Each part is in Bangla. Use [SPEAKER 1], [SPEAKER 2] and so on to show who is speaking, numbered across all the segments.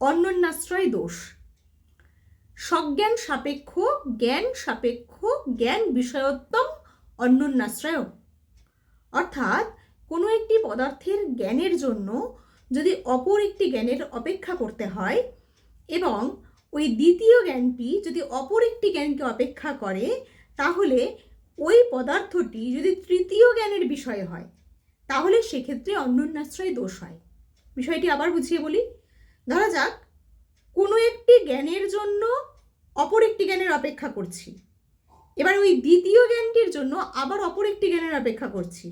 [SPEAKER 1] অন্যোন্যাশ্রয় দোষ। সজ্ঞান সাপেক্ষ জ্ঞান সাপেক্ষ জ্ঞান বিষয়োত্তম অন্যোন্যাশ্রয়। অর্থাৎ কোনো একটি পদার্থের জ্ঞানের জন্য যদি অপর একটি জ্ঞানের অপেক্ষা করতে হয় এবং ওই দ্বিতীয় জ্ঞানটি যদি অপর একটি জ্ঞানকে অপেক্ষা করে, তাহলে ওই পদার্থটি যদি তৃতীয় জ্ঞানের বিষয় হয় তাহলে সেক্ষেত্রে অন্যোন্যাশ্রয় দোষ হয়। বিষয়টি আবার বুঝিয়ে বলি। ধরা যাক কোনো একটি জ্ঞানের জন্য অপর একটি জ্ঞানের অপেক্ষা করছি, এবার ওই দ্বিতীয় জ্ঞানটির জন্য আবার অপর একটি জ্ঞানের অপেক্ষা করছি,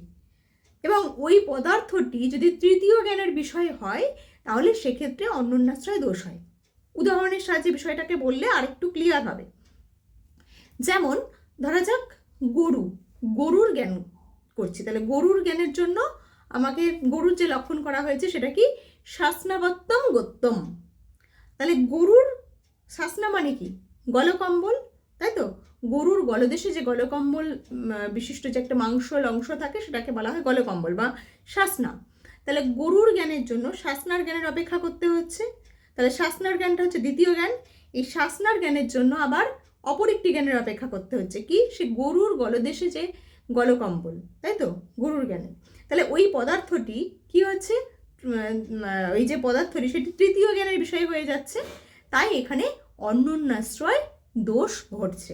[SPEAKER 1] এবং ওই পদার্থটি যদি তৃতীয় জ্ঞানের বিষয় হয় তাহলে সেক্ষেত্রে অন্যোন্যাশ্রয় দোষ হয়। উদাহরণের সাহায্যে বিষয়টাকে বললে আরেকটু ক্লিয়ার হবে। যেমন ধরা যাক গরুর জ্ঞান করছি, তাহলে গরুর জ্ঞানের জন্য আমাকে গরুর যে লক্ষণ করা হয়েছে সেটা কি? শাসনাবত্তম গোত্তম। তাহলে গরুর শাসনা মানে কি? গলকম্বল, তাই তো? গরুর গলদেশে যে গলকম্বল বিশিষ্ট যে একটা মাংসল অংশ থাকে সেটাকে বলা হয় গলকম্বল বা শাসনা। তাহলে গরুর জ্ঞানের জন্য শাসনার জ্ঞানের অপেক্ষা করতে হচ্ছে। তাহলে শাসনার জ্ঞানটা হচ্ছে দ্বিতীয় জ্ঞান। এই শাসনার জ্ঞানের জন্য আবার অপর একটি জ্ঞানের অপেক্ষা করতে হচ্ছে, কি? সে গরুর গলদেশে যে গলকম্বল, তাই তো? গরুর জ্ঞানে। তাহলে ওই পদার্থটি কি হচ্ছে? ওই যে পদার্থটি সেটি তৃতীয় জ্ঞানের বিষয় হয়ে যাচ্ছে, তাই এখানে অন্যোন্যাশ্রয় দোষ ঘটছে।